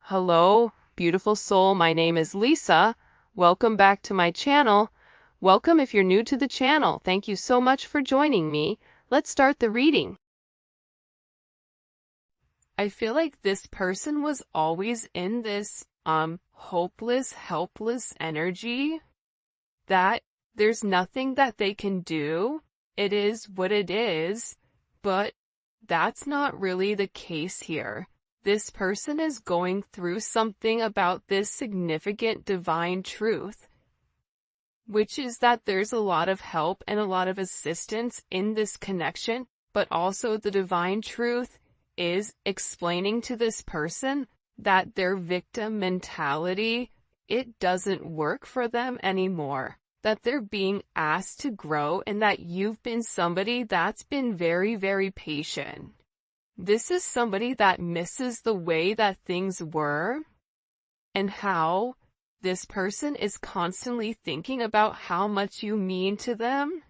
Hello, beautiful soul. My name is Lisa. Welcome back to my channel. Welcome if you're new to the channel. Thank you so much for joining me. Let's start the reading. I feel like this person was always in this hopeless, helpless energy that there's nothing that they can do. It is what it is, but that's not really the case here. This person is going through something about this significant divine truth, which is that there's a lot of help and a lot of assistance in this connection, but also the divine truth is explaining to this person that their victim mentality, it doesn't work for them anymore, that they're being asked to grow, and that you've been somebody that's been very, very patient. This is somebody that misses the way that things were and how this person is constantly thinking about how much you mean to them.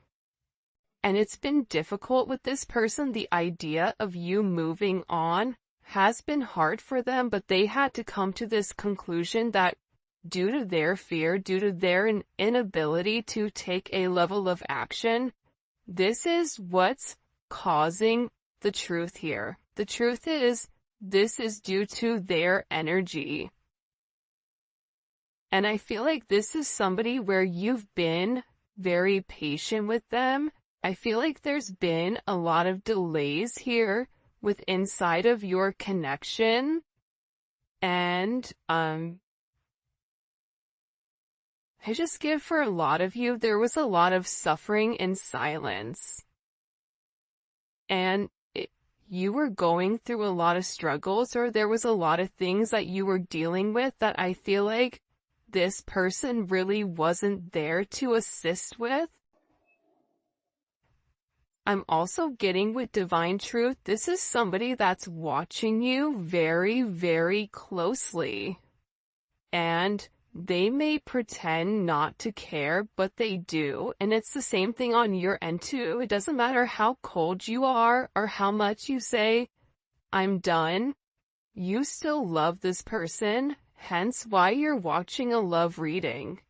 And it's been difficult with this person. The idea of you moving on has been hard for them, but they had to come to this conclusion that due to their fear, due to their inability to take a level of action, this is what's causing the truth here. The truth is, this is due to their energy. And I feel like this is somebody where you've been very patient with them. I feel like there's been a lot of delays here with inside of your connection. And, I just give for a lot of you, there was a lot of suffering in silence. And you were going through a lot of struggles, or there was a lot of things that you were dealing with that I feel like this person really wasn't there to assist with. I'm also getting with divine truth, this is somebody that's watching you very, very closely. And they may pretend not to care, but they do. And it's the same thing on your end too. It doesn't matter how cold you are or how much you say, I'm done. You still love this person, hence why you're watching a love reading.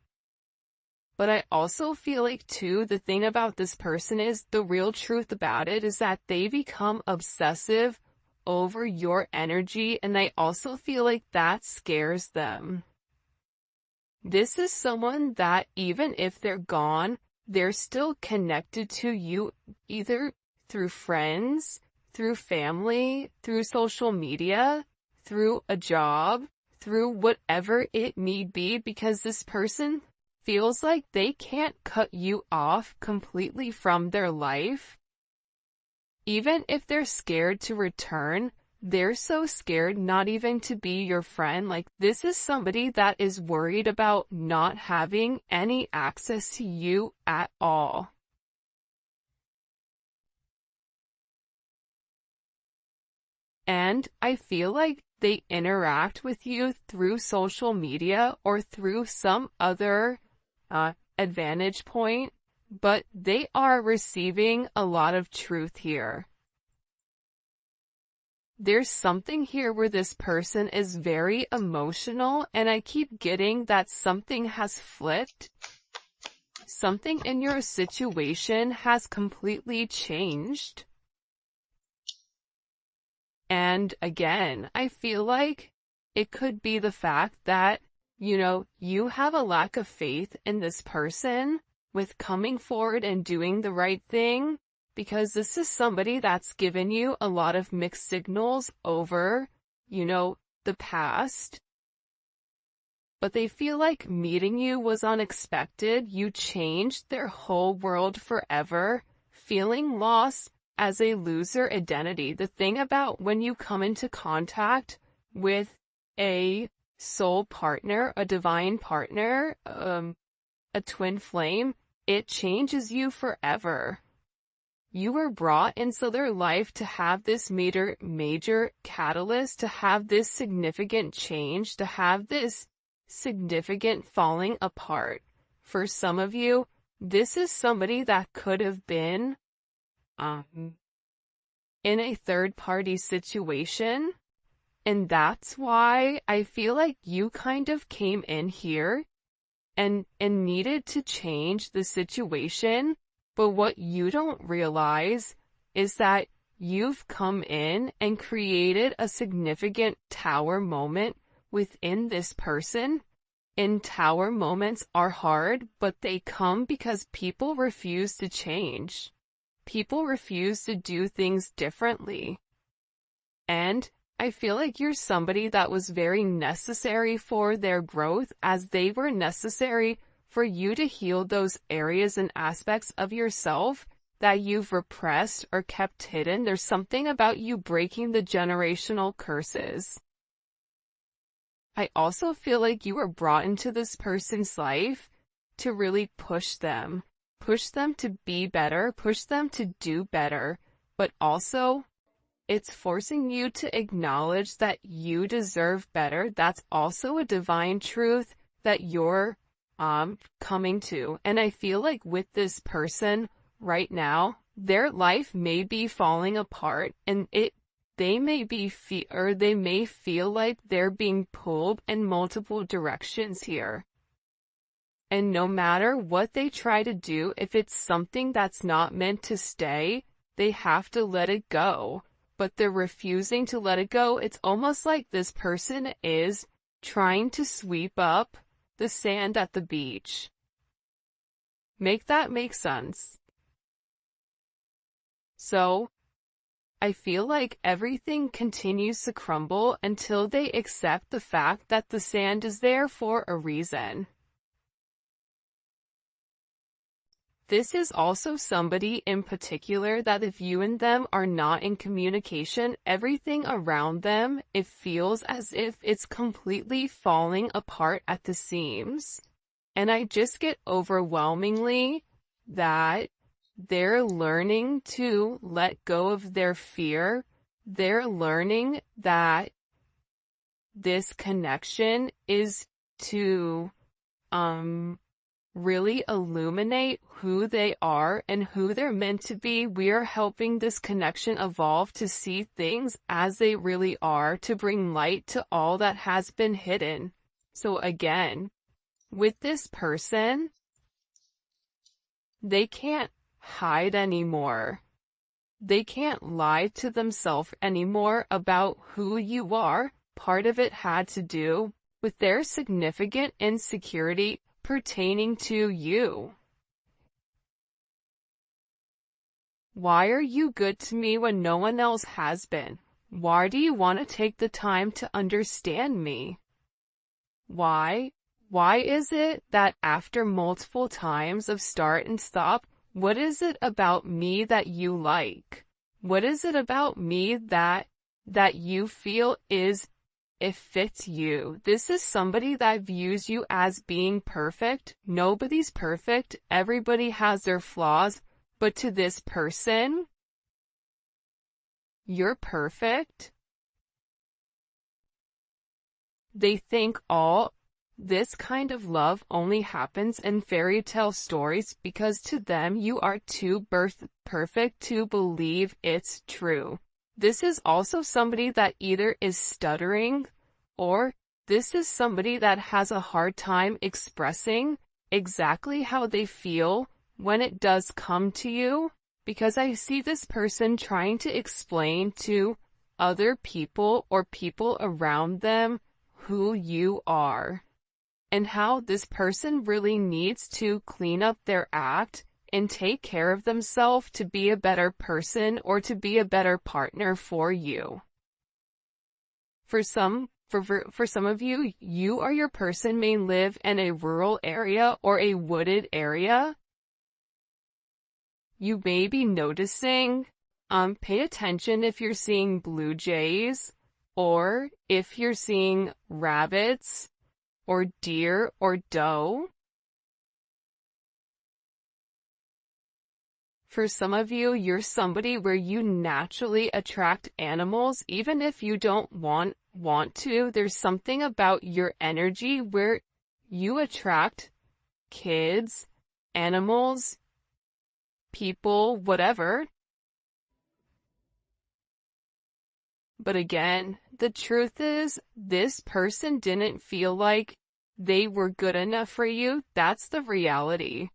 But I also feel like too, the thing about this person is, the real truth about it is that they become obsessive over your energy, and I also feel like that scares them. This is someone that even if they're gone, they're still connected to you, either through friends, through family, through social media, through a job, through whatever it may be, because this person feels like they can't cut you off completely from their life. Even if they're scared to return, they're so scared not even to be your friend. Like, this is somebody that is worried about not having any access to you at all. And I feel like they interact with you through social media or through some other advantage point, but they are receiving a lot of truth here. There's something here where this person is very emotional, and I keep getting that something has flipped. Something in your situation has completely changed. And again, I feel like it could be the fact that, you have a lack of faith in this person with coming forward and doing the right thing, because this is somebody that's given you a lot of mixed signals over, the past. But they feel like meeting you was unexpected. You changed their whole world forever, feeling lost as a loser identity. The thing about when you come into contact with a soul partner, a divine partner, a twin flame, it changes you forever. You were brought into their life to have this major catalyst, to have this significant change, to have this significant falling apart. For some of you, this is somebody that could have been in a third-party situation, And that's why I feel like you kind of came in here and needed to change the situation. But what you don't realize is that you've come in and created a significant tower moment within this person. And tower moments are hard, but they come because people refuse to change. People refuse to do things differently. And I feel like you're somebody that was very necessary for their growth, as they were necessary for you to heal those areas and aspects of yourself that you've repressed or kept hidden. There's something about you breaking the generational curses. I also feel like you were brought into this person's life to really push them to be better, push them to do better, but also it's forcing you to acknowledge that you deserve better. That's also a divine truth that you're coming to. And I feel like with this person right now, their life may be falling apart, and they may feel like they're being pulled in multiple directions here. And no matter what they try to do, if it's something that's not meant to stay, they have to let it go. But they're refusing to let it go. It's almost like this person is trying to sweep up the sand at the beach. Make that make sense? So, I feel like everything continues to crumble until they accept the fact that the sand is there for a reason. This is also somebody in particular that if you and them are not in communication, everything around them, it feels as if it's completely falling apart at the seams. And I just get overwhelmingly that they're learning to let go of their fear. They're learning that this connection is to, really illuminate who they are and who they're meant to be. We are helping this connection evolve to see things as they really are, to bring light to all that has been hidden. So again, with this person, they can't hide anymore. They can't lie to themselves anymore about who you are. Part of it had to do with their significant insecurity pertaining to you. Why are you good to me when no one else has been? Why do you want to take the time to understand me? Why? Why is it that after multiple times of start and stop, what is it about me that you like? What is it about me that you feel it fits you? This is somebody that views you as being perfect. Nobody's perfect. Everybody has their flaws. But to this person, you're perfect. They think all this kind of love only happens in fairy tale stories because to them you are too perfect to believe it's true. This is also somebody that either is stuttering, or this is somebody that has a hard time expressing exactly how they feel when it does come to you, because I see this person trying to explain to other people or people around them who you are, and how this person really needs to clean up their act and take care of themselves to be a better person or to be a better partner for you. For some of you, you or your person may live in a rural area or a wooded area. You may be noticing, pay attention if you're seeing blue jays, or if you're seeing rabbits, or deer, or doe. For some of you, you're somebody where you naturally attract animals, even if you don't want to. There's something about your energy where you attract kids, animals, people, whatever. But again, the truth is, this person didn't feel like they were good enough for you. That's the reality.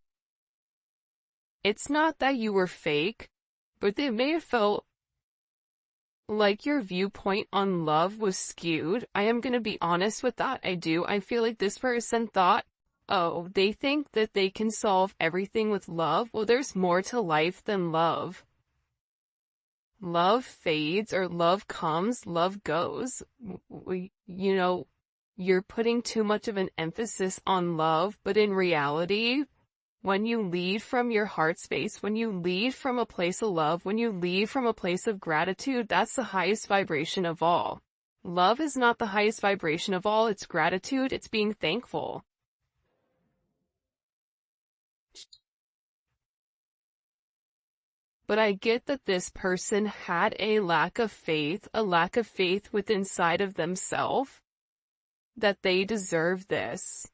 It's not that you were fake, but they may have felt like your viewpoint on love was skewed. I am gonna be honest with that. I feel like this person thought, oh, they think that they can solve everything with love. Well, there's more to life than love. Love fades, or love comes, love goes. You're putting too much of an emphasis on love, but in reality, when you lead from your heart space, when you lead from a place of love, when you lead from a place of gratitude, that's the highest vibration of all. Love is not the highest vibration of all, it's gratitude, it's being thankful. But I get that this person had a lack of faith within inside of themselves, that they deserve this.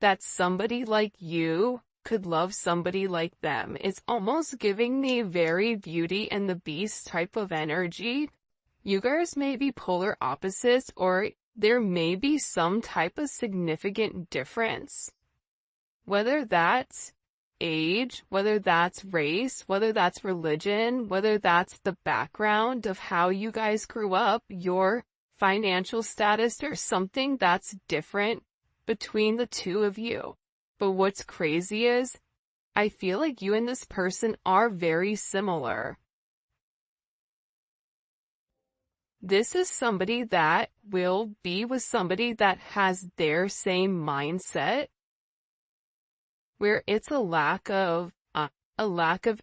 That somebody like you could love somebody like them. It's almost giving me very Beauty and the Beast type of energy. You guys may be polar opposites, or there may be some type of significant difference. Whether that's age, whether that's race, whether that's religion, whether that's the background of how you guys grew up, your financial status, or something that's different between the two of you. But what's crazy is, I feel like you and this person are very similar. This is somebody that will be with somebody that has their same mindset, where it's a lack of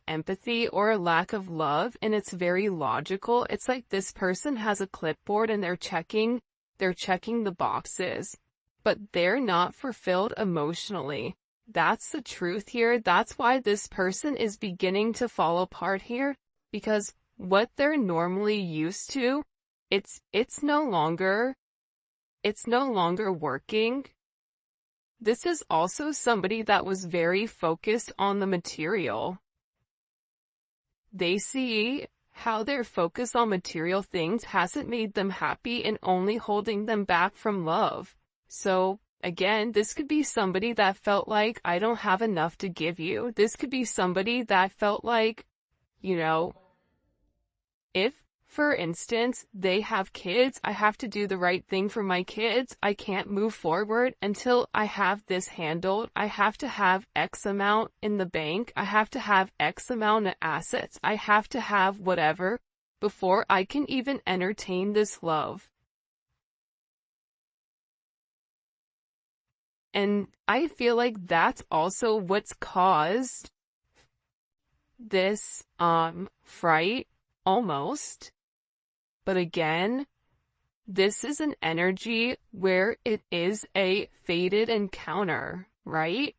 empathy or a lack of love, and it's very logical. It's like this person has a clipboard and they're checking the boxes, but they're not fulfilled emotionally. That's the truth here. That's why this person is beginning to fall apart here, because what they're normally used to, it's no longer working. This is also somebody that was very focused on the material. They see how their focus on material things hasn't made them happy and only holding them back from love. So, again, this could be somebody that felt like, I don't have enough to give you. This could be somebody that felt like, if, for instance, they have kids, I have to do the right thing for my kids. I can't move forward until I have this handled. I have to have X amount in the bank. I have to have X amount of assets. I have to have whatever before I can even entertain this love. And I feel like that's also what's caused this, fright, almost. But again, this is an energy where it is a fated encounter, right?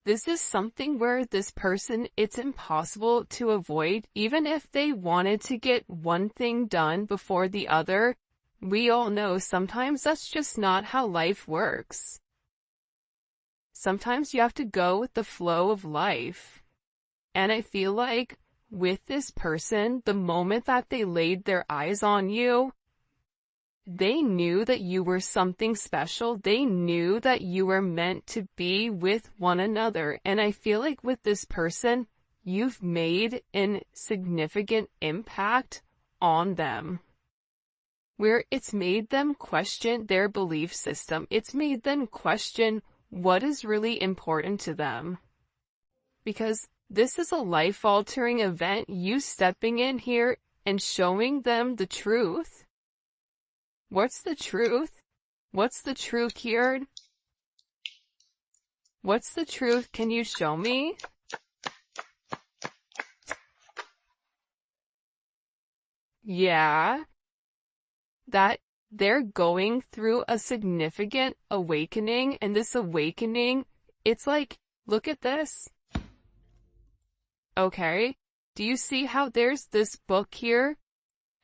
This is something where this person, it's impossible to avoid. Even if they wanted to get one thing done before the other, we all know sometimes that's just not how life works. Sometimes you have to go with the flow of life. And I feel like with this person, the moment that they laid their eyes on you, they knew that you were something special. They knew that you were meant to be with one another. And I feel like with this person, you've made a significant impact on them, where it's made them question their belief system. It's made them question what is really important to them. Because this is a life-altering event, you stepping in here and showing them the truth. What's the truth? What's the truth here? What's the truth? Can you show me? Yeah. That they're going through a significant awakening, and this awakening, it's like, look at this. Okay, do you see how there's this book here,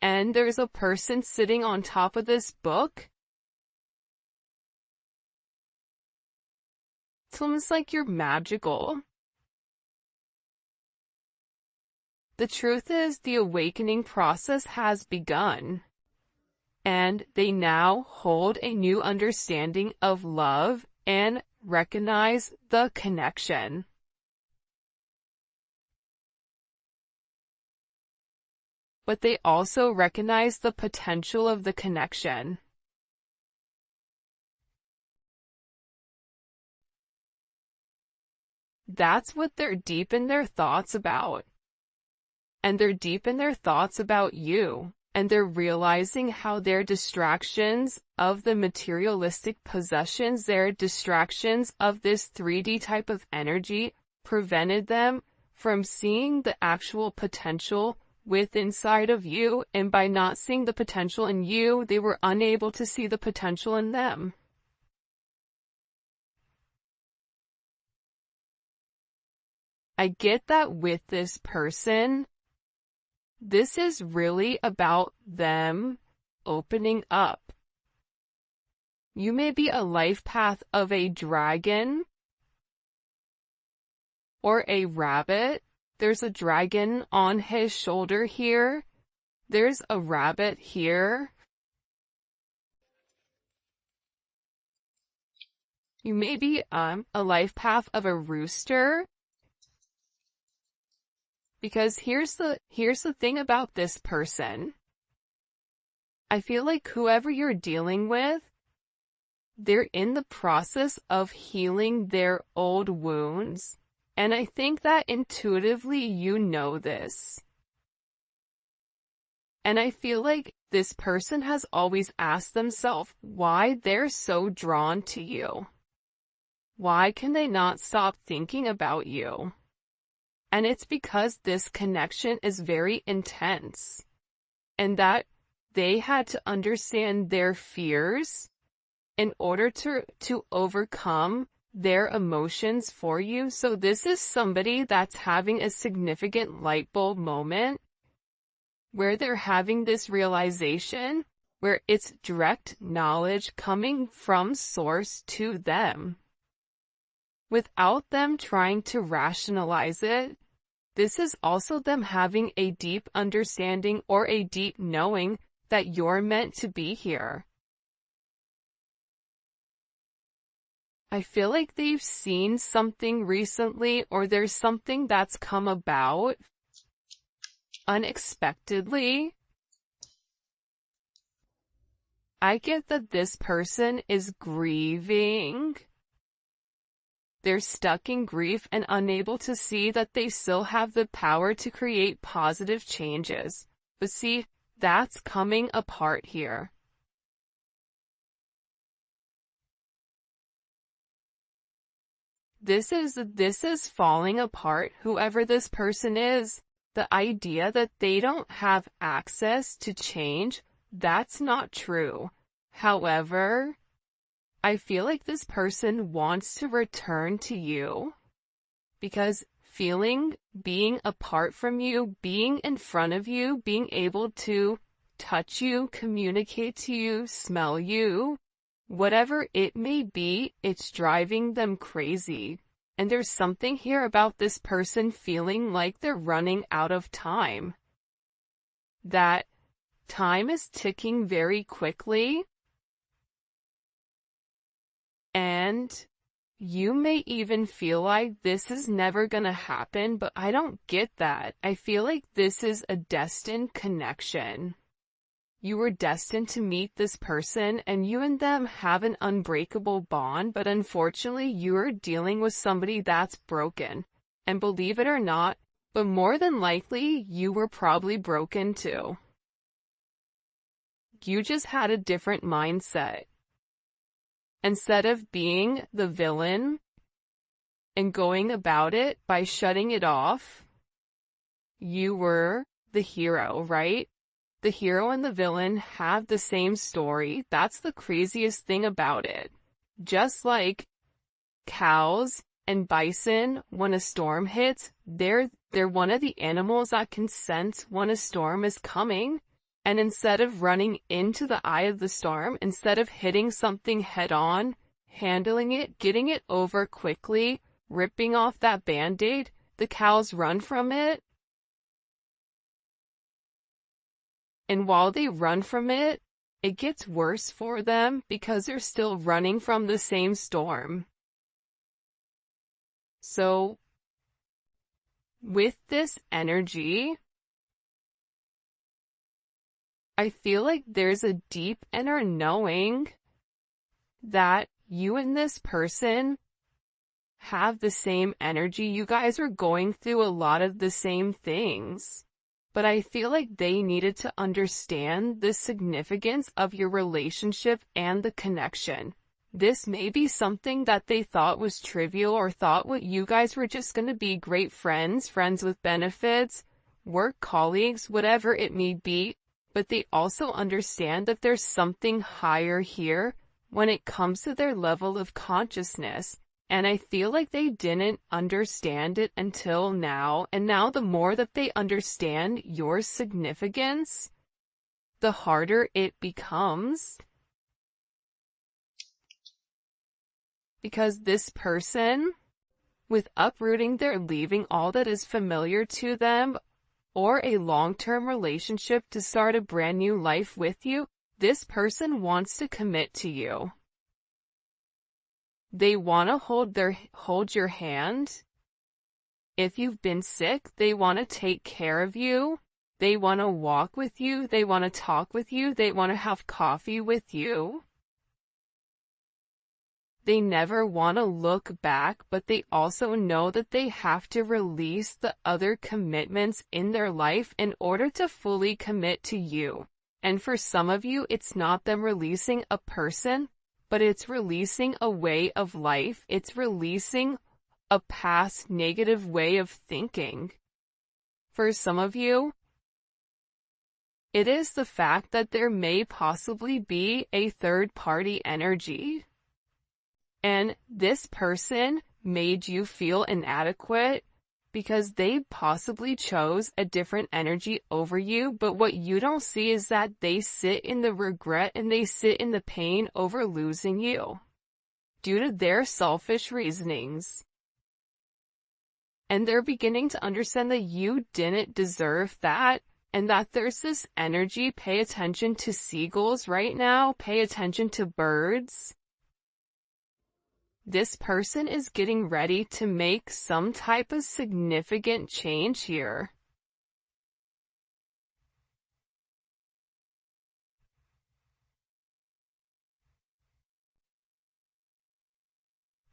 and there's a person sitting on top of this book? It's almost like you're magical. The truth is, the awakening process has begun. and they now hold a new understanding of love and recognize the connection. But they also recognize the potential of the connection. That's what they're deep in their thoughts about. And they're deep in their thoughts about you. And they're realizing how their distractions of the materialistic possessions, their distractions of this 3D type of energy, prevented them from seeing the actual potential inside of you, and by not seeing the potential in you, they were unable to see the potential in them. I get that with this person, this is really about them opening up. You may be a life path of a dragon or a rabbit. There's a dragon on his shoulder here. There's a rabbit here. You may be a life path of a rooster. Because here's the thing about this person. I feel like whoever you're dealing with, they're in the process of healing their old wounds. And I think that intuitively you know this. And I feel like this person has always asked themselves why they're so drawn to you. Why can they not stop thinking about you? And it's because this connection is very intense. And that they had to understand their fears in order to overcome their emotions for you. So this is somebody that's having a significant light bulb moment where they're having this realization where it's direct knowledge coming from source to them without them trying to rationalize it. This is also them having a deep understanding or a deep knowing that you're meant to be here. I feel like they've seen something recently, or there's something that's come about unexpectedly. I get that this person is grieving. They're stuck in grief and unable to see that they still have the power to create positive changes. But see, that's coming apart here. This is falling apart, whoever this person is. The idea that they don't have access to change, that's not true. However, I feel like this person wants to return to you because being apart from you, being in front of you, being able to touch you, communicate to you, smell you, whatever it may be, it's driving them crazy. And there's something here about this person feeling like they're running out of time. That time is ticking very quickly. And you may even feel like this is never gonna happen, but I don't get that. I feel like this is a destined connection. You were destined to meet this person and you and them have an unbreakable bond, but unfortunately you're dealing with somebody that's broken. And believe it or not, but more than likely you were probably broken too. You just had a different mindset. Instead of being the villain and going about it by shutting it off, you were the hero, right? The hero and the villain have the same story. That's the craziest thing about it. Just like cows and bison, when a storm hits, they're one of the animals that can sense when a storm is coming. And instead of running into the eye of the storm, instead of hitting something head on, handling it, getting it over quickly, ripping off that band-aid, the cows run from it. And while they run from it, it gets worse for them because they're still running from the same storm. So, with this energy, I feel like there's a deep inner knowing that you and this person have the same energy. You guys are going through a lot of the same things. But I feel like they needed to understand the significance of your relationship and the connection. This may be something that they thought was trivial or thought what you guys were just going to be great friends, friends with benefits, work colleagues, whatever it may be. But they also understand that there's something higher here when it comes to their level of consciousness. And I feel like they didn't understand it until now. And now the more that they understand your significance, the harder it becomes. Because this person, with uprooting, they're leaving all that is familiar to them, or a long-term relationship to start a brand new life with you, this person wants to commit to you. They want to hold your hand. If you've been sick, they want to take care of you. They want to walk with you. They want to talk with you. They want to have coffee with you. They never want to look back, but they also know that they have to release the other commitments in their life in order to fully commit to you. And for some of you, it's not them releasing a person, but it's releasing a way of life. It's releasing a past negative way of thinking. For some of you, it is the fact that there may possibly be a third-party energy. And this person made you feel inadequate because they possibly chose a different energy over you, but what you don't see is that they sit in the regret and they sit in the pain over losing you due to their selfish reasonings. And they're beginning to understand that you didn't deserve that, and that there's this energy. Pay attention to seagulls right now. Pay attention to birds. This person is getting ready to make some type of significant change here.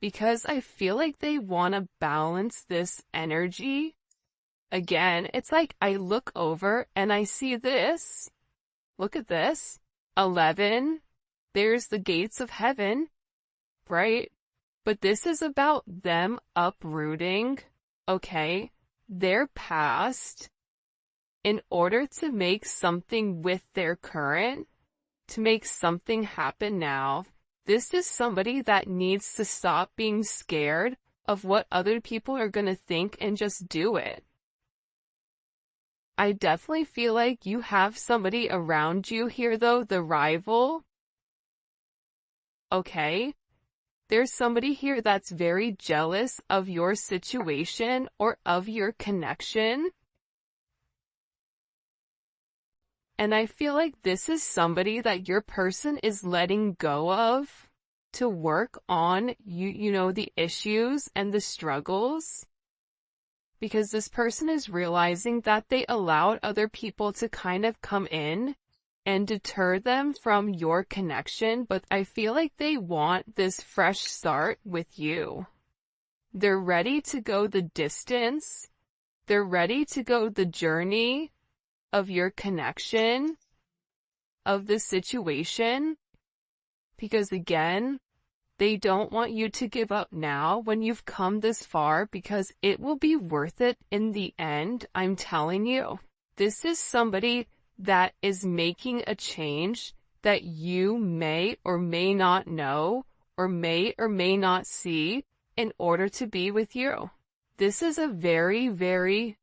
Because I feel like they want to balance this energy. Again, it's like I look over and I see this. Look at this. 11. There's the gates of heaven, right? But this is about them uprooting, okay, their past in order to make something with their current, to make something happen now. This is somebody that needs to stop being scared of what other people are going to think and just do it. I definitely feel like you have somebody around you here though, the rival. Okay? There's somebody here that's very jealous of your situation or of your connection. And I feel like this is somebody that your person is letting go of to work on you know, the issues and the struggles. Because this person is realizing that they allowed other people to kind of come in and deter them from your connection, but I feel like they want this fresh start with you. They're ready to go the distance. They're ready to go the journey of your connection, of the situation, because again, they don't want you to give up now when you've come this far, because it will be worth it in the end, I'm telling you. This is somebody that is making a change that you may or may not know or may not see in order to be with you. This is a very, very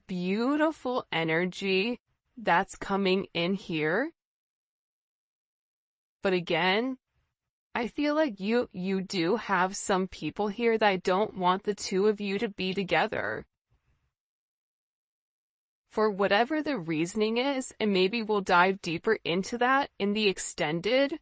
beautiful energy that's coming in here. But again, I feel like you do have some people here that don't want the two of you to be together. for whatever the reasoning is, and maybe we'll dive deeper into that in the extended.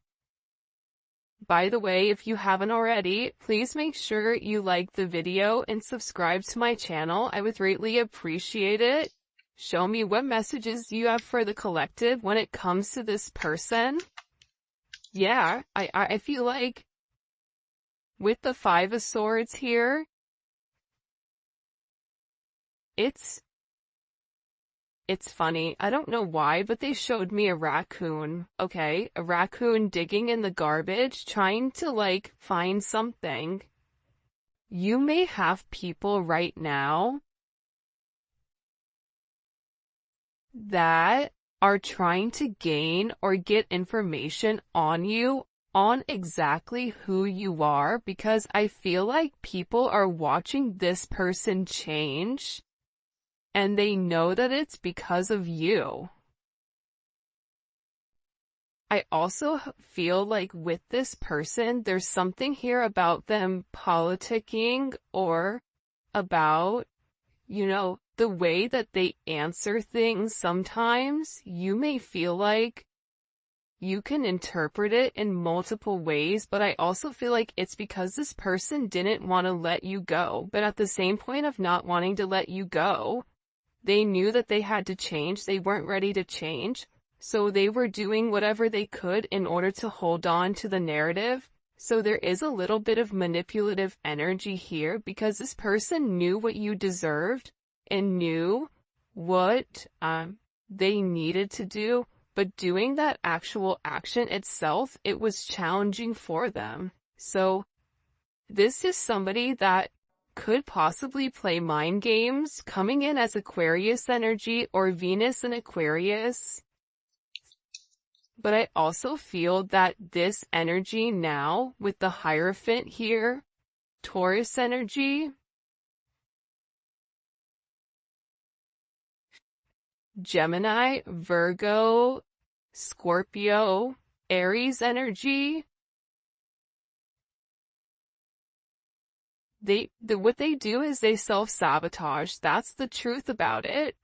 By the way, if you haven't already, please make sure you like the video and subscribe to my channel. I would greatly appreciate it. Show me what messages you have for the collective when it comes to this person. Yeah, I feel like with the Five of Swords here, it's funny. I don't know why, but they showed me a raccoon, okay? A raccoon digging in the garbage, trying to, like, find something. You may have people right now that are trying to gain or get information on you, on exactly who you are, because I feel like people are watching this person change, and they know that it's because of you. I also feel like with this person, there's something here about them politicking or about, the way that they answer things. Sometimes you may feel like you can interpret it in multiple ways, but I also feel like it's because this person didn't want to let you go. But at the same point of not wanting to let you go, they knew that they had to change. They weren't ready to change. So they were doing whatever they could in order to hold on to the narrative. So there is a little bit of manipulative energy here because this person knew what you deserved and knew what they needed to do, but doing that actual action itself, it was challenging for them. So this is somebody that could possibly play mind games, coming in as Aquarius energy or Venus in Aquarius. But I also feel that this energy now, with the Hierophant here, Taurus energy, Gemini, Virgo, Scorpio, Aries energy, what they do is they self-sabotage. That's the truth about it.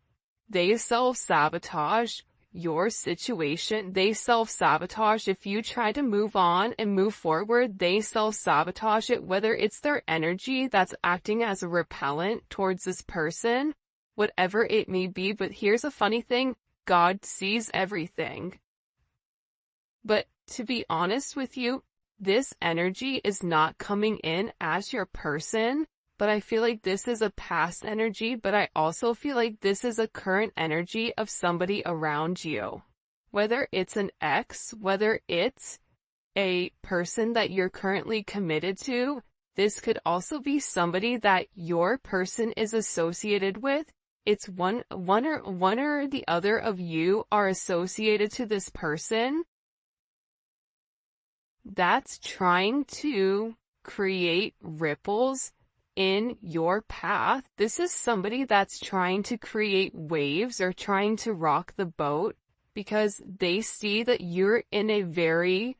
They self-sabotage your situation. They self-sabotage. If you try to move on and move forward, they self-sabotage it, whether it's their energy that's acting as a repellent towards this person, whatever it may be. But here's a funny thing. God sees everything. But to be honest with you, this energy is not coming in as your person, but I feel like this is a past energy, but I also feel like this is a current energy of somebody around you. Whether it's an ex, whether it's a person that you're currently committed to, this could also be somebody that your person is associated with. It's one or the other of you are associated to this person that's trying to create ripples in your path. This is somebody that's trying to create waves or trying to rock the boat because they see that you're in a very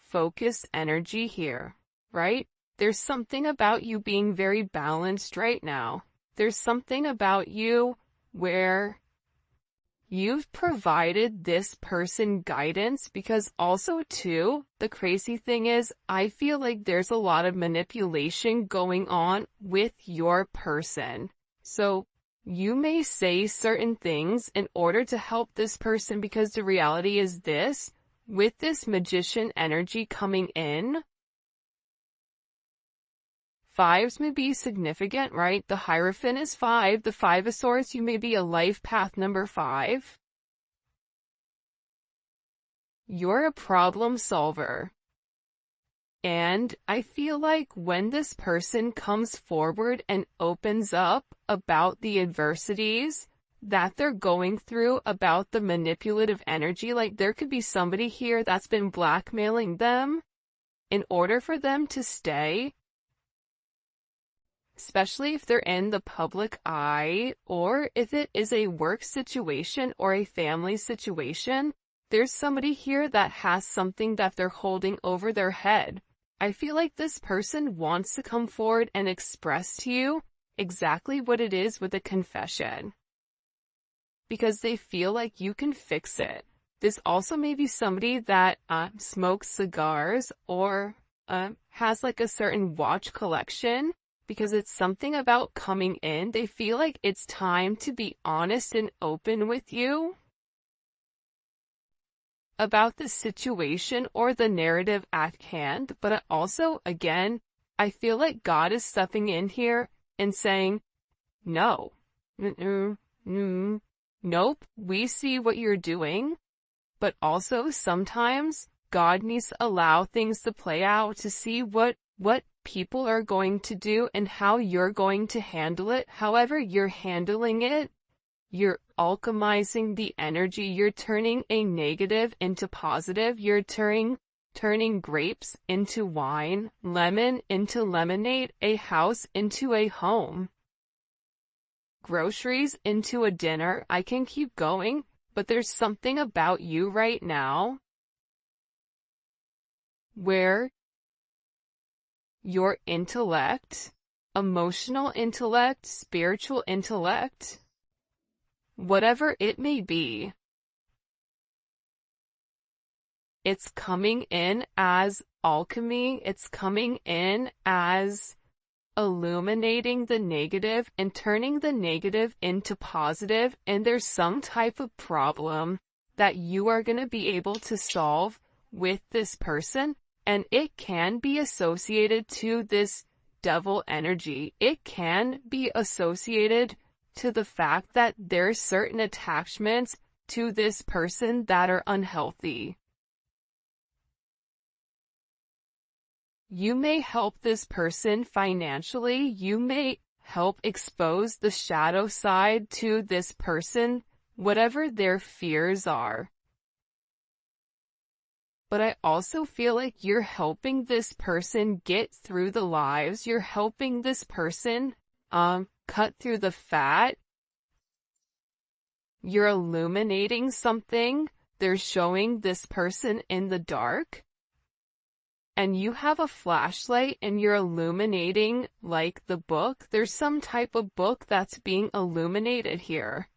focused energy here, right? There's something about you being very balanced right now. There's something about you where you've provided this person guidance, because also too, the crazy thing is, I feel like there's a lot of manipulation going on with your person. So you may say certain things in order to help this person, because the reality is this, with this Magician energy coming in, fives may be significant, right? The Hierophant is 5. The Five of Swords, you may be a life path number 5. You're a problem solver. And I feel like when this person comes forward and opens up about the adversities that they're going through, about the manipulative energy, like there could be somebody here that's been blackmailing them in order for them to stay, especially if they're in the public eye, or if it is a work situation or a family situation. There's somebody here that has something that they're holding over their head. I feel like this person wants to come forward and express to you exactly what it is with a confession. because they feel like you can fix it. This also may be somebody that smokes cigars or has like a certain watch collection, because it's something about coming in. They feel like it's time to be honest and open with you about the situation or the narrative at hand. But also, again, I feel like God is stepping in here and saying, no, nope, we see what you're doing. But also sometimes God needs to allow things to play out to see what people are going to do and how you're going to handle it. However you're handling it, you're alchemizing the energy. You're turning a negative into positive. You're turning grapes into wine, lemon into lemonade, a house into a home, groceries into a dinner. I can keep going, but there's something about you right now where your intellect, emotional intellect, spiritual intellect, whatever it may be, it's coming in as alchemy. It's coming in as illuminating the negative and turning the negative into positive. And there's some type of problem that you are going to be able to solve with this person. And it can be associated to this devil energy. It can be associated to the fact that there's certain attachments to this person that are unhealthy. You may help this person financially. You may help expose the shadow side to this person, whatever their fears are. But I also feel like you're helping this person get through the lives. You're helping this person cut through the fat. You're illuminating something. They're showing this person in the dark. And you have a flashlight and you're illuminating like the book. There's some type of book that's being illuminated here.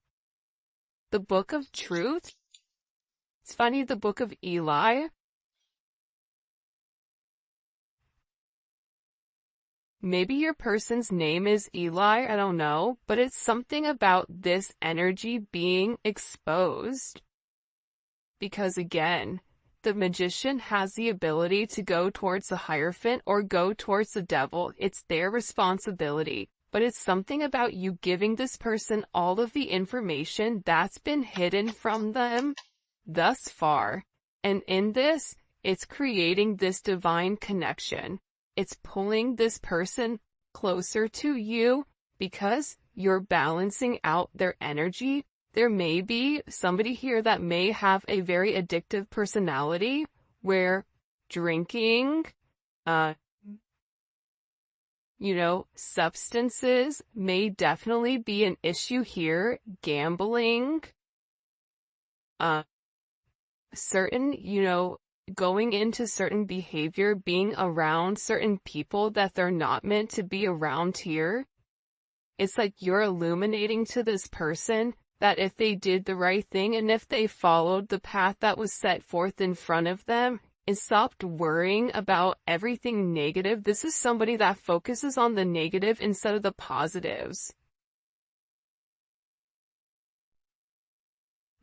The book of truth. It's funny, the book of Eli. Maybe your person's name is Eli, I don't know, but it's something about this energy being exposed. Because again, the magician has the ability to go towards the Hierophant or go towards the devil. It's their responsibility. But it's something about you giving this person all of the information that's been hidden from them thus far. And in this, it's creating this divine connection. It's pulling this person closer to you because you're balancing out their energy. There may be somebody here that may have a very addictive personality where drinking, substances may definitely be an issue here. Gambling, certain, going into certain behavior, being around certain people that they're not meant to be around here. It's like you're illuminating to this person that if they did the right thing and if they followed the path that was set forth in front of them and stopped worrying about everything negative, this is somebody that focuses on the negative instead of the positives.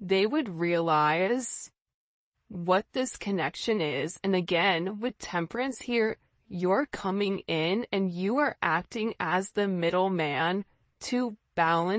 They would realize what this connection is. And again, with Temperance here, you're coming in and you are acting as the middleman to balance